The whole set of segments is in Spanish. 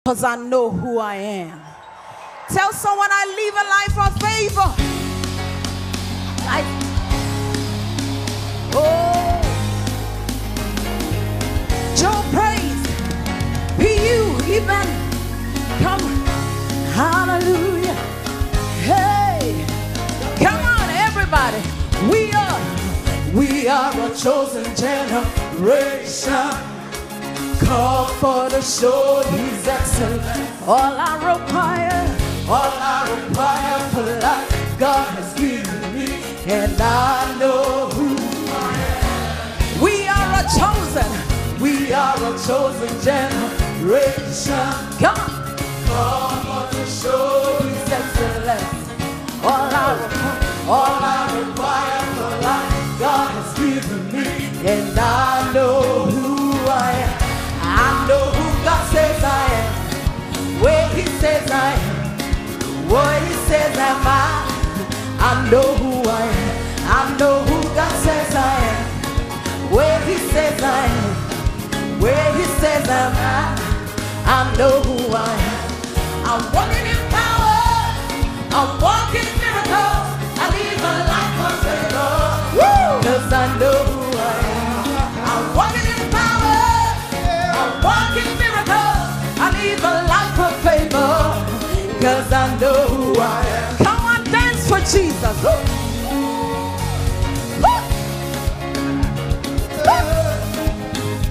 because I know who I am. Tell someone I live a life of favor. Joe praise be you even. Come, hallelujah. Hey, come on everybody. We are a chosen generation, called for to show His excellence. All I require for life, God has given me, and I know who I am. We are a chosen generation, come on, called for to show His excellence. All I require for life, God has given me, and I know who I am. I know who God says I am, where He says I am, what He says am I know who I am. I know who God says I am, where He says I am, where He says am I know who I am. I'm walking in power, I'm walking in miracles, I live a life of favor, cause I know who I am. I'm walking in power, I'm walking in miracles, I live a life of favor, cause I know who I am. Come on, dance for Jesus.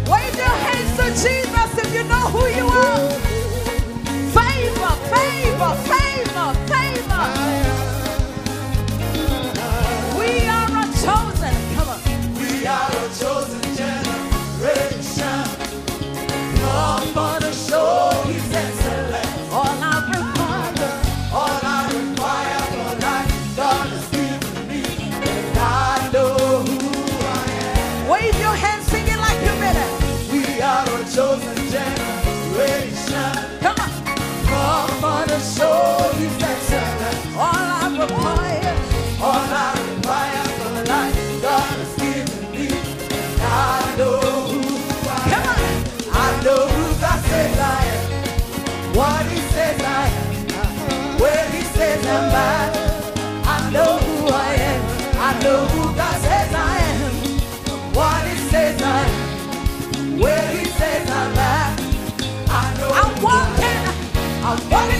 Wave your hands to Jesus if you know who you are. Favor, favor, favor, favor. We are a chosen, come on. We are a chosen generation, called for to show His excellence. All I require for life, God has given me, and I know who I am. Wave your hands, sing it like you meant it. We are a chosen generation, come on, called for to show His excellence. All I require for life, God has given me, and I know who I am. Come on, I know who God says I am, what He says I am, where He says I'm at. I know who I am. I know who God says I am, what He says I am, where He says I'm at. I know I'm walking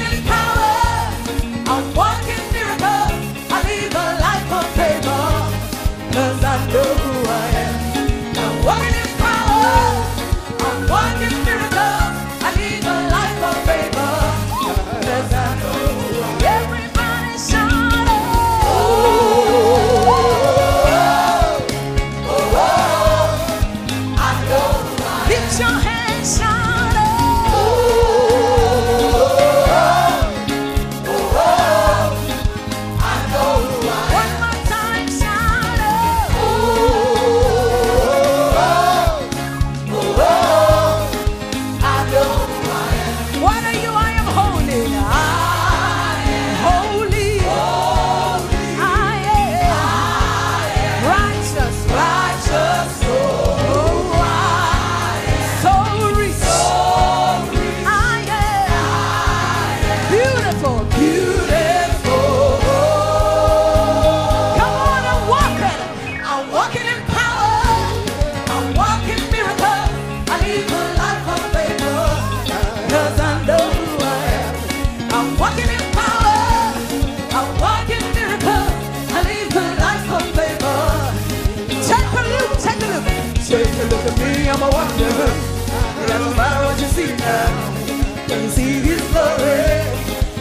in power, I'm walking in miracles, I live a life of favor, cause I know who I am. I'm walking in power, I'm walking in miracles, I live a life of favor, cause I know who I am. Everybody shout, I know who I am. Lift your hands, shout, I know who I am. One more time, shout, I know who I am. What are you? I am holy. I am holy. I am righteous. Oh, I am so rich. I am beautiful. Come on, I'm walking in power, I'm walking in miracles, I live a life of favor, cause I know who I am. I'm walking in power, I'm walking in miracles, I live a life of favor. Take a look. Take a look at me, I'm a wonder. It doesn't matter what you see now, can you see His glory,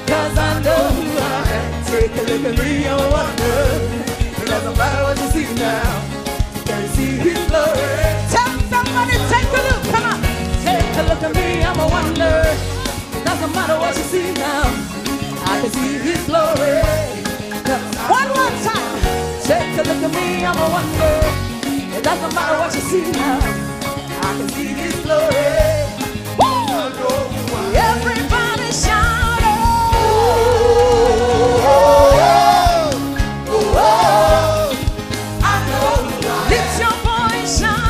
cause I know who I am. Take a look at me, I'm a wonder. It doesn't matter what you see now, can you see His glory. Tell somebody, take a look, come on. Take a look at me, I'm a wonder. It doesn't matter what you see now, I can see His glory. One more time. Take a look at me, I'm a wonder. It doesn't matter what you see now, I can see His glory. Woo! Everybody shout, I know. Lift your voice, shout,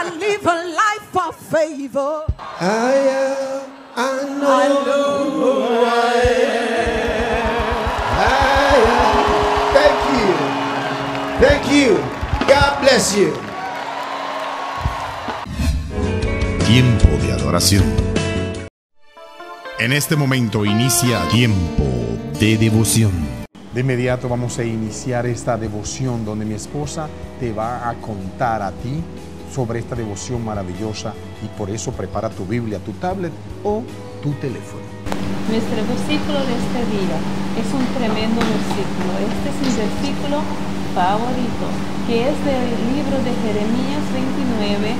I live a life of favor. I know who I am. Thank you. God bless you. Tiempo de adoración. En este momento inicia Tiempo de Devoción. De inmediato vamos a iniciar esta devoción donde mi esposa te va a contar a ti sobre esta devoción maravillosa, y por eso prepara tu Biblia, tu tablet o tu teléfono. Nuestro versículo de este día es un tremendo versículo. Este es mi versículo favorito, que es del libro de Jeremías 29,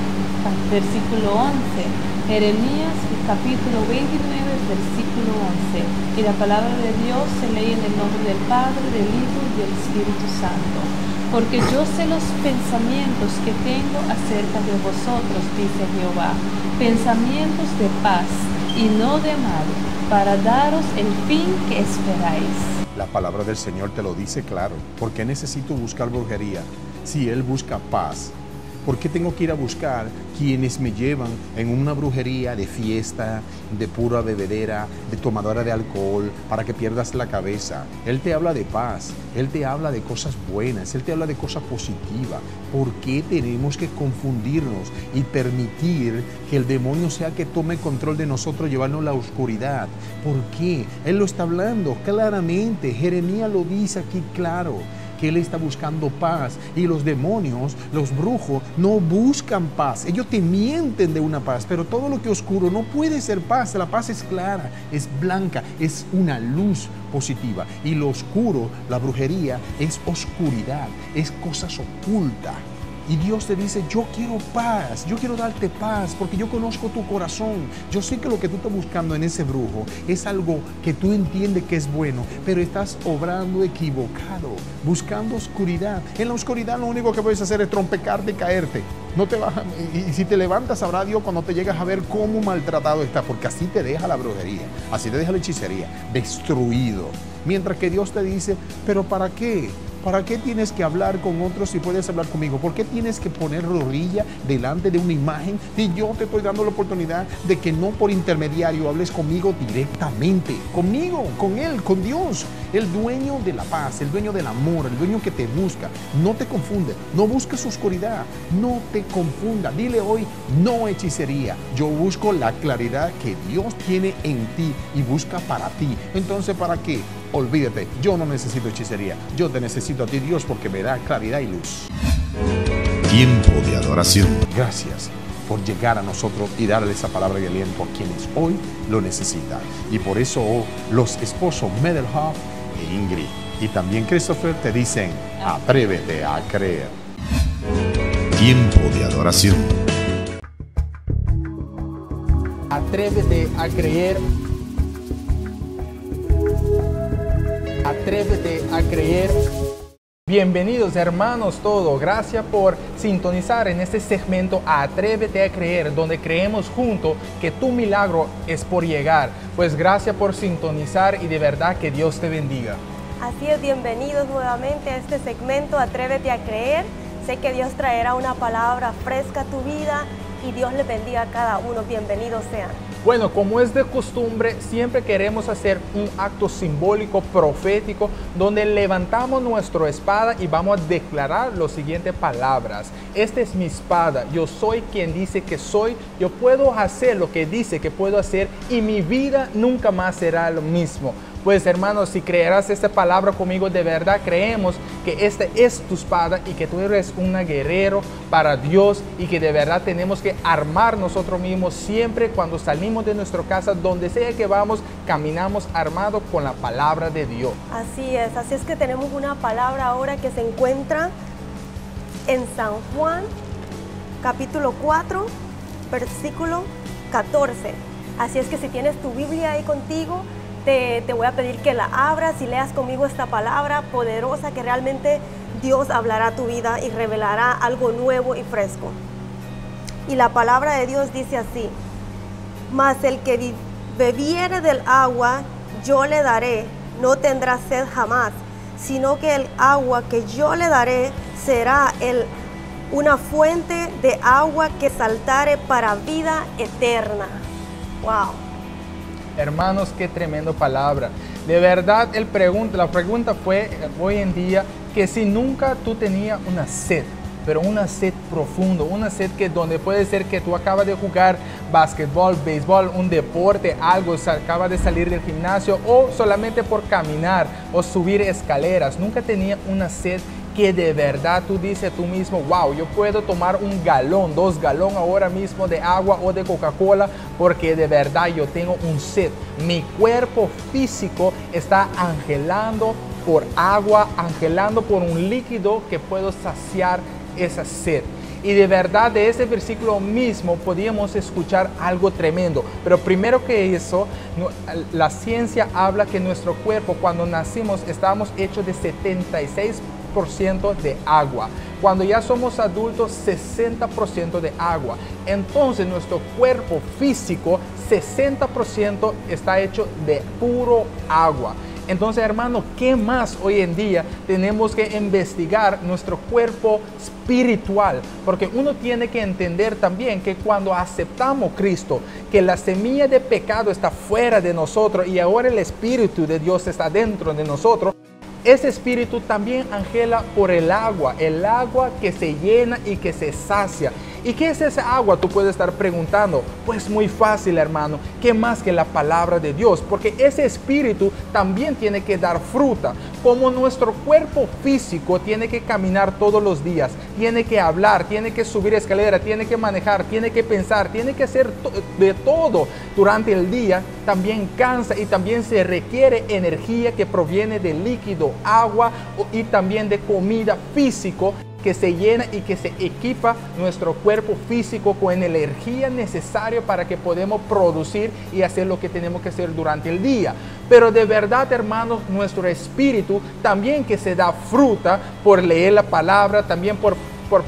versículo 11. Jeremías capítulo 29, versículo 11. Y la palabra de Dios se lee en el nombre del Padre, del Hijo y del Espíritu Santo. Porque yo sé los pensamientos que tengo acerca de vosotros, dice Jehová, pensamientos de paz y no de mal, para daros el fin que esperáis. La palabra del Señor te lo dice claro. ¿Por qué necesito buscar brujería si Él busca paz? ¿Por qué tengo que ir a buscar quienes me llevan en una brujería de fiesta, de pura bebedera, de tomadora de alcohol, para que pierdas la cabeza? Él te habla de paz, Él te habla de cosas buenas, Él te habla de cosas positivas. ¿Por qué tenemos que confundirnos y permitir que el demonio sea que tome control de nosotros, llevarnos a la oscuridad? ¿Por qué? Él lo está hablando claramente. Jeremías lo dice aquí claro, que Él está buscando paz, y los demonios, los brujos, no buscan paz. Ellos te mienten de una paz, pero todo lo que es oscuro no puede ser paz. La paz es clara, es blanca, es una luz positiva, y lo oscuro, la brujería, es oscuridad, es cosas ocultas. Y Dios te dice: yo quiero paz, yo quiero darte paz, porque yo conozco tu corazón. Yo sé que lo que tú estás buscando en ese brujo es algo que tú entiendes que es bueno, pero estás obrando equivocado, buscando oscuridad. En la oscuridad lo único que puedes hacer es trompecarte y caerte. No te vas y si te levantas, sabrá Dios cuando te llegas a ver cómo maltratado estás, porque así te deja la brujería, así te deja la hechicería, destruido. Mientras que Dios te dice: pero ¿para qué? ¿Para qué tienes que hablar con otros si puedes hablar conmigo? ¿Por qué tienes que poner rodilla delante de una imagen si yo te estoy dando la oportunidad de que no por intermediario hables conmigo directamente? Conmigo, con Él, con Dios, el dueño de la paz, el dueño del amor, el dueño que te busca. No te confunde, no busques oscuridad, no te confunda. Dile hoy: no hechicería, yo busco la claridad que Dios tiene en ti y busca para ti. Entonces, ¿para qué? Olvídate, yo no necesito hechicería, yo te necesito a ti, Dios, porque me da claridad y luz. Tiempo de adoración. Gracias por llegar a nosotros y darle esa palabra de aliento a quienes hoy lo necesitan. Y por eso los esposos Medelhoff e Ingrid y también Christopher te dicen: atrévete a creer. Tiempo de adoración. Atrévete a creer. Atrévete a creer. Bienvenidos hermanos todos, gracias por sintonizar en este segmento Atrévete a creer, donde creemos juntos que tu milagro es por llegar. Pues gracias por sintonizar y de verdad que Dios te bendiga. Así es, bienvenidos nuevamente a este segmento Atrévete a creer. Sé que Dios traerá una palabra fresca a tu vida y Dios les bendiga a cada uno. Bienvenidos sean. Bueno, como es de costumbre, siempre queremos hacer un acto simbólico, profético, donde levantamos nuestra espada y vamos a declarar las siguientes palabras. Esta es mi espada, yo soy quien dice que soy, yo puedo hacer lo que dice que puedo hacer y mi vida nunca más será lo mismo. Pues hermanos, si creerás esta palabra conmigo, de verdad creemos que esta es tu espada y que tú eres un guerrero para Dios y que de verdad tenemos que armar nosotros mismos siempre cuando salimos de nuestra casa, donde sea que vamos, caminamos armados con la palabra de Dios. Así es que tenemos una palabra ahora que se encuentra en San Juan, capítulo 4, versículo 14. Así es que si tienes tu Biblia ahí contigo, te voy a pedir que la abras y leas conmigo esta palabra poderosa que realmente Dios hablará a tu vida y revelará algo nuevo y fresco. Y la palabra de Dios dice así: mas el que bebiere del agua yo le daré, no tendrá sed jamás, sino que el agua que yo le daré será una fuente de agua que saltare para vida eterna. Wow. Hermanos, qué tremenda palabra. De verdad, la pregunta fue hoy en día que si nunca tú tenías una sed, pero una sed profunda, una sed que donde puede ser que tú acabas de jugar básquetbol, béisbol, un deporte, algo, acabas de salir del gimnasio o solamente por caminar o subir escaleras, nunca tenía una sed que de verdad tú dices tú mismo, wow, yo puedo tomar 1 galón, 2 galones ahora mismo de agua o de Coca-Cola porque de verdad yo tengo un sed. Mi cuerpo físico está anhelando por agua, anhelando por un líquido que puedo saciar esa sed. Y de verdad de ese versículo mismo podíamos escuchar algo tremendo. Pero primero que eso, la ciencia habla que nuestro cuerpo cuando nacimos estábamos hechos de 76% de agua. Cuando ya somos adultos, 60% de agua. Entonces nuestro cuerpo físico, 60% está hecho de puro agua. Entonces, hermano, ¿qué más hoy en día tenemos que investigar nuestro cuerpo espiritual? Porque uno tiene que entender también que cuando aceptamos a Cristo, que la semilla de pecado está fuera de nosotros y ahora el Espíritu de Dios está dentro de nosotros, ese espíritu también angela por el agua que se llena y que se sacia. ¿Y qué es esa agua? Tú puedes estar preguntando. Pues muy fácil, hermano. ¿Qué más que la palabra de Dios? Porque ese espíritu también tiene que dar fruta. Como nuestro cuerpo físico tiene que caminar todos los días, tiene que hablar, tiene que subir escalera, tiene que manejar, tiene que pensar, tiene que hacer de todo durante el día, también cansa y también se requiere energía que proviene de líquido, agua y también de comida físico que se llena y que se equipa nuestro cuerpo físico con energía necesaria para que podamos producir y hacer lo que tenemos que hacer durante el día. Pero de verdad, hermanos, nuestro espíritu también que se da fruta por leer la palabra, también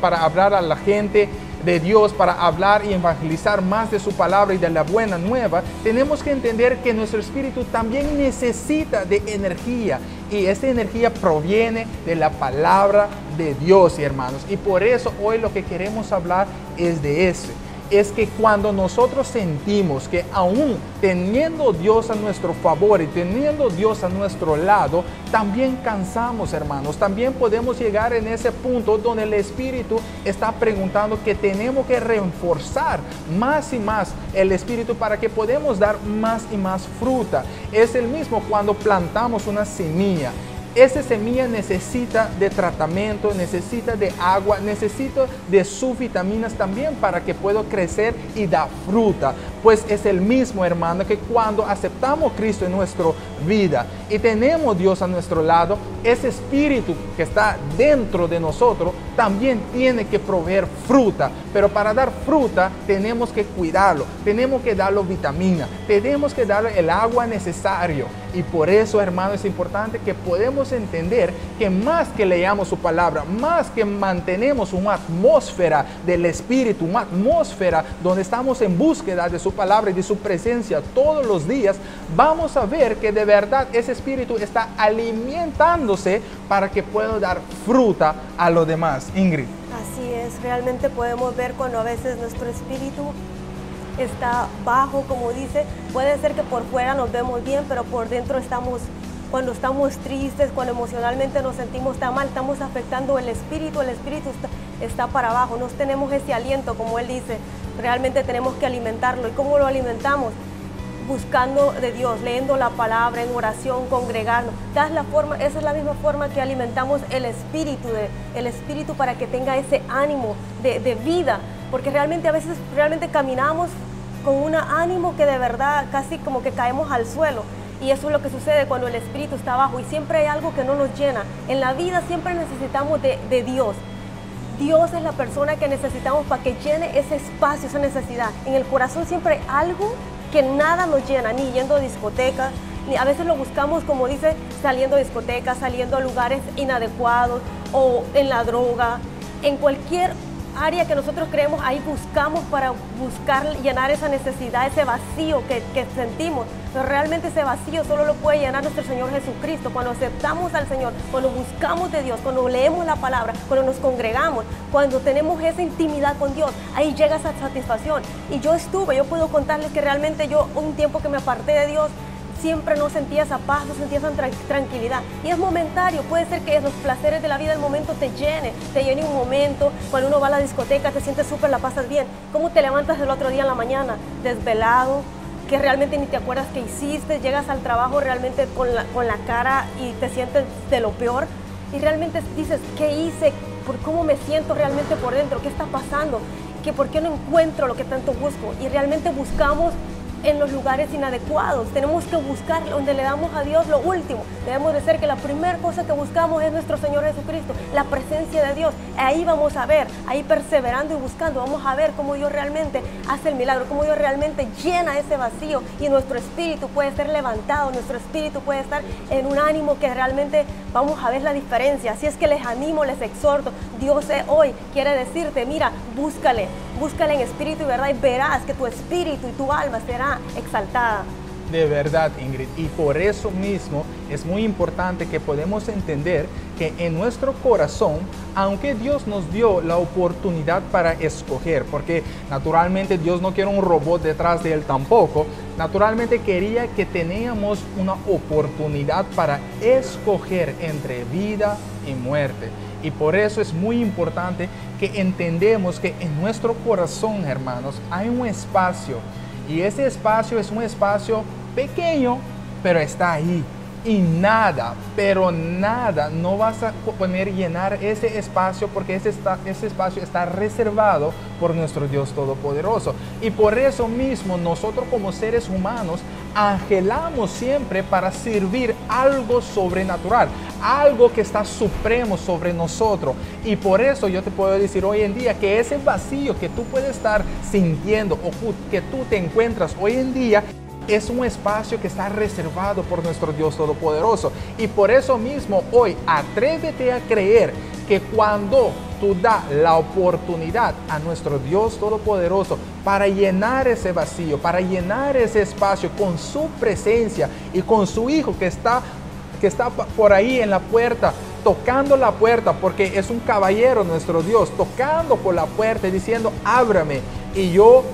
para hablar a la gente de Dios, para hablar y evangelizar más de su palabra y de la buena nueva, tenemos que entender que nuestro espíritu también necesita de energía y esa energía proviene de la palabra de Dios, hermanos. Y por eso hoy lo que queremos hablar es de eso. Es que cuando nosotros sentimos que aún teniendo Dios a nuestro favor y teniendo Dios a nuestro lado, también cansamos, hermanos. También podemos llegar en ese punto donde el Espíritu está preguntando que tenemos que reforzar más y más el Espíritu para que podamos dar más y más fruta. Es el mismo cuando plantamos una semilla. Esa semilla necesita de tratamiento, necesita de agua, necesita de sus vitaminas también para que pueda crecer y dar fruta. Pues es el mismo, hermano, que cuando aceptamos a Cristo en nuestra vida y tenemos Dios a nuestro lado, ese espíritu que está dentro de nosotros también tiene que proveer fruta. Pero para dar fruta tenemos que cuidarlo, tenemos que darle vitaminas, tenemos que darle el agua necesario. Y por eso, hermano, es importante que podemos entender que más que leamos su palabra, más que mantenemos una atmósfera del Espíritu, una atmósfera donde estamos en búsqueda de su palabra y de su presencia todos los días, vamos a ver que de verdad ese Espíritu está alimentándose para que pueda dar fruta a los demás. Ingrid. Así es, realmente podemos ver cuando a veces nuestro espíritu está bajo, como dice, puede ser que por fuera nos vemos bien, pero por dentro cuando estamos tristes, cuando emocionalmente nos sentimos tan mal, estamos afectando el espíritu está para abajo, no tenemos ese aliento, como él dice, realmente tenemos que alimentarlo. ¿Y cómo lo alimentamos? Buscando de Dios, leyendo la palabra, en oración, congregarnos. Esa es la misma forma que alimentamos el espíritu para que tenga ese ánimo de vida, porque realmente a veces caminamos con un ánimo que de verdad casi como que caemos al suelo. Y eso es lo que sucede cuando el espíritu está abajo y siempre hay algo que no nos llena. En la vida siempre necesitamos de Dios. Dios es la persona que necesitamos para que llene ese espacio, esa necesidad. En el corazón siempre hay algo que nada nos llena, ni yendo a discotecas, ni a veces lo buscamos, como dice, saliendo a discotecas, saliendo a lugares inadecuados o en la droga, en cualquier área que nosotros creemos, ahí buscamos para buscar llenar esa necesidad, ese vacío que sentimos. Pero realmente ese vacío solo lo puede llenar nuestro Señor Jesucristo. Cuando aceptamos al Señor, cuando buscamos de Dios, cuando leemos la palabra, cuando nos congregamos, cuando tenemos esa intimidad con Dios, ahí llega esa satisfacción. Y yo puedo contarles que realmente yo, un tiempo que me aparté de Dios, siempre no sentía esa paz, no sentía esa tranquilidad. Y es momentario, puede ser que los placeres de la vida del momento te llene un momento. Cuando uno va a la discoteca te sientes súper, la pasas bien. ¿Cómo te levantas el otro día en la mañana? Desvelado, que realmente ni te acuerdas qué hiciste, llegas al trabajo realmente con la cara y te sientes de lo peor. Y realmente dices, ¿qué hice? ¿Cómo me siento realmente por dentro? ¿Qué está pasando? ¿Por qué no encuentro lo que tanto busco? Y realmente buscamos en los lugares inadecuados. Tenemos que buscar donde le damos a Dios lo último. Debemos de ser que la primera cosa que buscamos es nuestro Señor Jesucristo, la presencia de Dios. Ahí vamos a ver, ahí perseverando y buscando, vamos a ver cómo Dios realmente hace el milagro, cómo Dios realmente llena ese vacío y nuestro espíritu puede ser levantado, nuestro espíritu puede estar en un ánimo que realmente vamos a ver la diferencia. Así es que les animo, les exhorto. Dios hoy quiere decirte, mira, búscale en espíritu y verdad, y verás que tu espíritu y tu alma será exaltada. De verdad, Ingrid, y por eso mismo es muy importante que podamos entender que en nuestro corazón, aunque Dios nos dio la oportunidad para escoger, porque naturalmente Dios no quiere un robot detrás de Él tampoco, naturalmente quería que teníamos una oportunidad para escoger entre vida y muerte. Y por eso es muy importante que entendemos que en nuestro corazón, hermanos, hay un espacio. Y ese espacio es un espacio pequeño, pero está ahí. Y nada, pero nada, no vas a poder llenar ese espacio porque ese espacio está reservado por nuestro Dios Todopoderoso. Y por eso mismo nosotros como seres humanos anhelamos siempre para servir algo sobrenatural, algo que está supremo sobre nosotros. Y por eso yo te puedo decir hoy en día que ese vacío que tú puedes estar sintiendo o que tú te encuentras hoy en día es un espacio que está reservado por nuestro Dios Todopoderoso. Y por eso mismo hoy atrévete a creer que cuando tú das la oportunidad a nuestro Dios Todopoderoso para llenar ese vacío, para llenar ese espacio con su presencia y con su Hijo que está por ahí en la puerta, tocando la puerta, porque es un caballero nuestro Dios, tocando por la puerta y diciendo, ábrame, y yo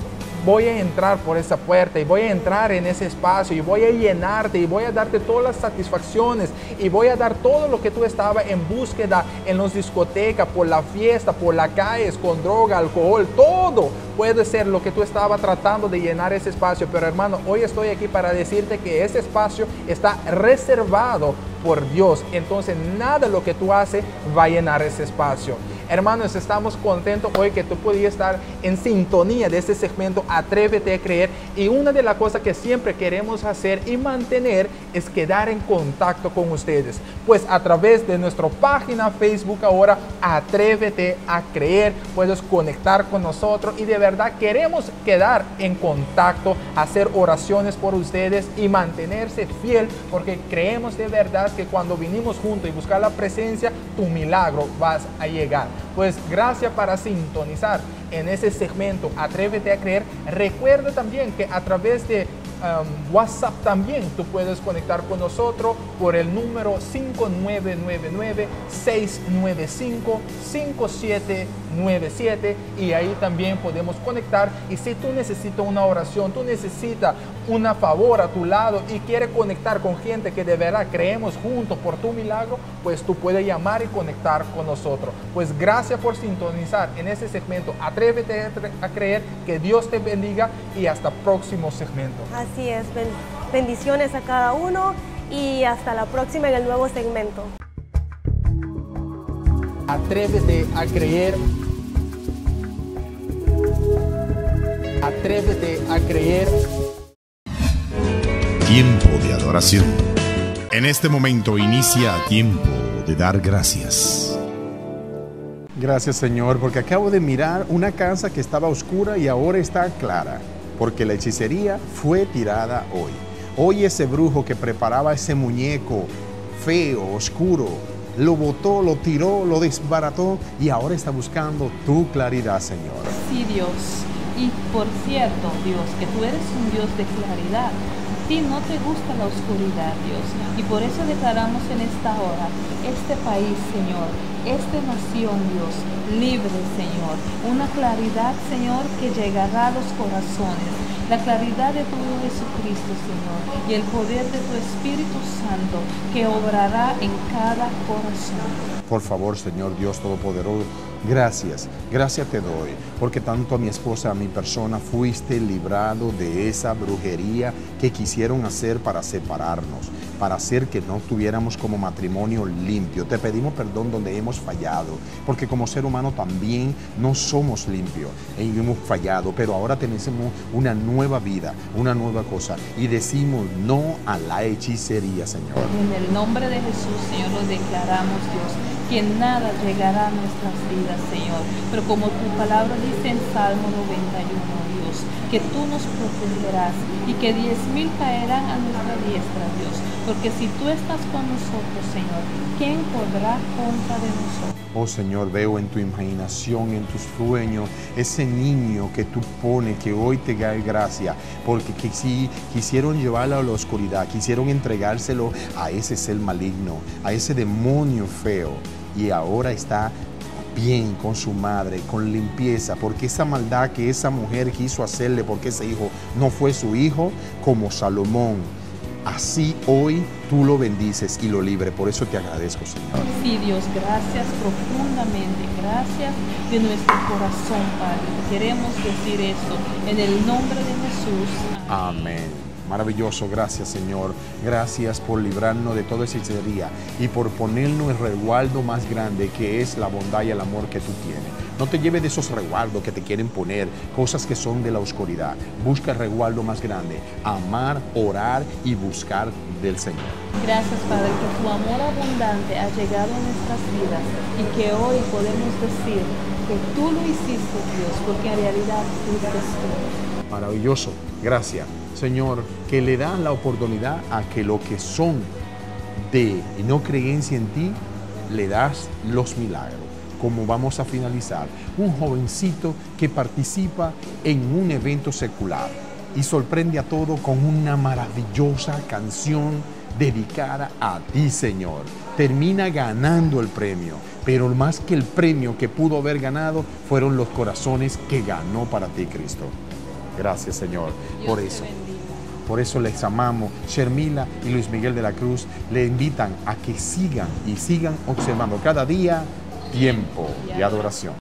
voy a entrar por esa puerta y voy a entrar en ese espacio y voy a llenarte y voy a darte todas las satisfacciones y voy a dar todo lo que tú estabas en búsqueda en las discotecas, por la fiesta, por las calles, con droga, alcohol, todo puede ser lo que tú estabas tratando de llenar ese espacio. Pero hermano, hoy estoy aquí para decirte que ese espacio está reservado por Dios. Entonces nada de lo que tú haces va a llenar ese espacio. Hermanos, estamos contentos hoy que tú podías estar en sintonía de este segmento Atrévete a Creer. Y una de las cosas que siempre queremos hacer y mantener es quedar en contacto con ustedes. Pues a través de nuestra página Facebook ahora, Atrévete a Creer, puedes conectar con nosotros y de verdad queremos quedar en contacto, hacer oraciones por ustedes y mantenerse fiel, porque creemos de verdad que cuando vinimos juntos y buscar la presencia, tu milagro vas a llegar. Pues gracias para sintonizar en ese segmento Atrévete a Creer. Recuerda también que a través de WhatsApp también tú puedes conectar con nosotros por el número 5999-695-5797 y ahí también podemos conectar. Y si tú necesitas una oración, tú necesitas un favor a tu lado y quieres conectar con gente que de verdad creemos juntos por tu milagro, pues tú puedes llamar y conectar con nosotros. Pues gracias por sintonizar en ese segmento Atrévete a Creer. Que Dios te bendiga y hasta próximo segmento. Así es, bendiciones a cada uno y hasta la próxima en el nuevo segmento. Atrévete a creer. Atrévete a creer. Tiempo de adoración. En este momento inicia Tiempo de dar gracias. Gracias, Señor, porque acabo de mirar una casa que estaba oscura y ahora está clara, porque la hechicería fue tirada hoy. Hoy ese brujo que preparaba ese muñeco feo, oscuro, lo botó, lo tiró, lo desbarató y ahora está buscando tu claridad, Señor. Sí, Dios. Y por cierto, Dios, que tú eres un Dios de claridad. A ti no te gusta la oscuridad, Dios. Y por eso declaramos en esta hora este país, Señor, esta nación, Dios, libre, Señor. Una claridad, Señor, que llegará a los corazones. La claridad de tu Hijo Jesucristo, Señor, y el poder de tu Espíritu Santo que obrará en cada corazón. Por favor, Señor Dios Todopoderoso, gracias te doy, porque tanto a mi esposa, a mi persona, fuiste librado de esa brujería que quisieron hacer para separarnos, para hacer que no tuviéramos como matrimonio limpio. Te pedimos perdón donde hemos fallado, porque como ser humano también no somos limpios y hemos fallado, pero ahora tenemos una nueva vida, una nueva cosa, y decimos no a la hechicería, Señor. En el nombre de Jesús, Señor, lo declaramos, Dios, que nada llegará a nuestras vidas, Señor. Pero como tu palabra dice en Salmo 91, Dios, que tú nos protegerás y que 10,000 caerán a nuestra diestra, Dios. Porque si tú estás con nosotros, Señor, ¿quién podrá contra de nosotros? Oh Señor, veo en tu imaginación, en tus sueños, ese niño que tú pones, que hoy te da gracia, porque que si quisieron llevarlo a la oscuridad, quisieron entregárselo a ese ser maligno, a ese demonio feo, y ahora está bien con su madre, con limpieza, porque esa maldad que esa mujer quiso hacerle, porque ese hijo no fue su hijo, como Salomón. Así hoy tú lo bendices y lo libres. Por eso te agradezco, Señor. Sí, Dios, gracias profundamente. Gracias de nuestro corazón, Padre. Queremos decir esto en el nombre de Jesús. Amén. Maravilloso, gracias, Señor. Gracias por librarnos de toda hechicería y por ponernos el resguardo más grande, que es la bondad y el amor que tú tienes. No te lleves de esos resguardos que te quieren poner, cosas que son de la oscuridad. Busca el resguardo más grande, amar, orar y buscar del Señor. Gracias, Padre, que tu amor abundante ha llegado a nuestras vidas y que hoy podemos decir que tú lo hiciste, Dios, porque en realidad fuiste tú. Maravilloso, gracias, Señor, que le dan la oportunidad a que lo que son de no creencia en ti, le das los milagros. Como vamos a finalizar, un jovencito que participa en un evento secular y sorprende a todos con una maravillosa canción dedicada a ti, Señor. Termina ganando el premio, pero más que el premio que pudo haber ganado, fueron los corazones que ganó para ti, Cristo. Gracias, Señor, por eso. Por eso les amamos. Shermila y Luis Miguel de la Cruz le invitan a que sigan y sigan observando cada día tiempo de adoración.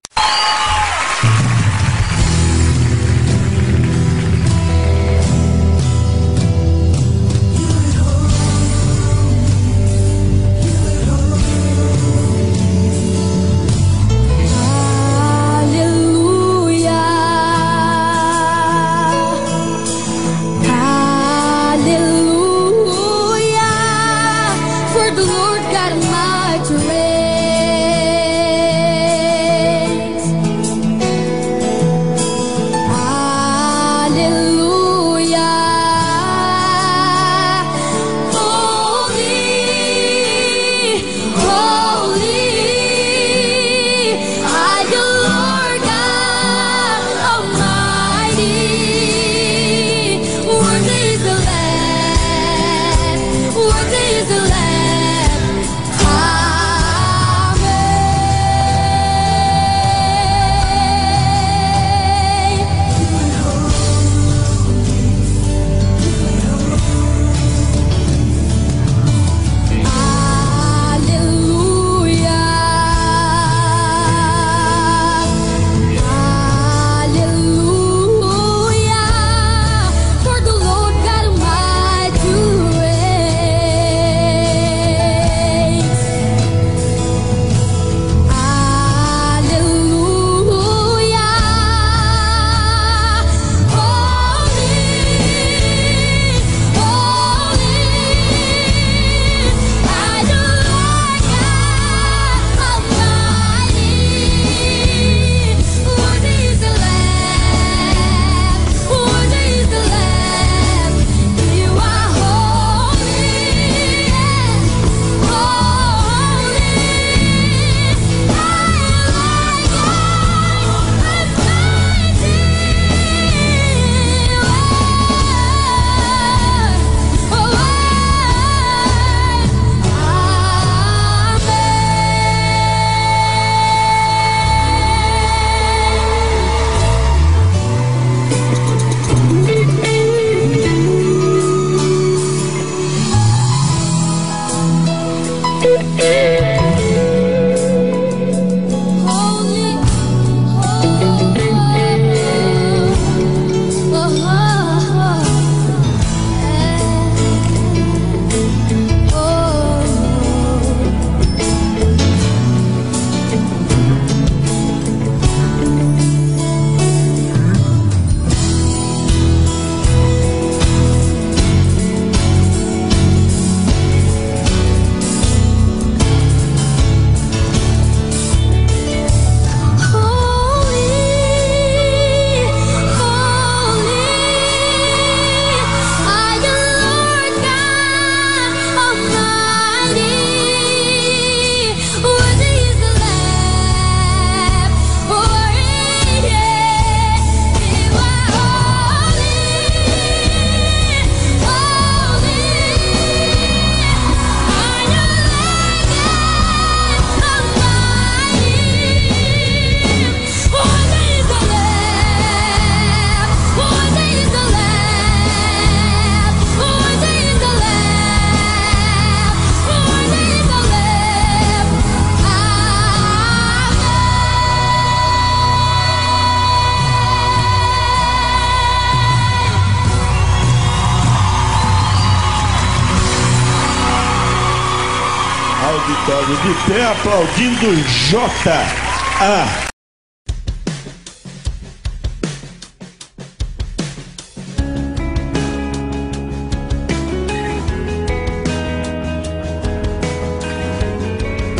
Todo de pé aplaudindo J.A.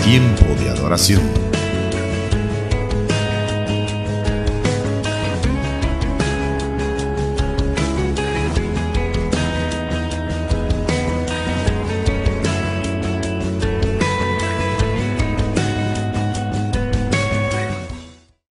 Tiempo de adoración.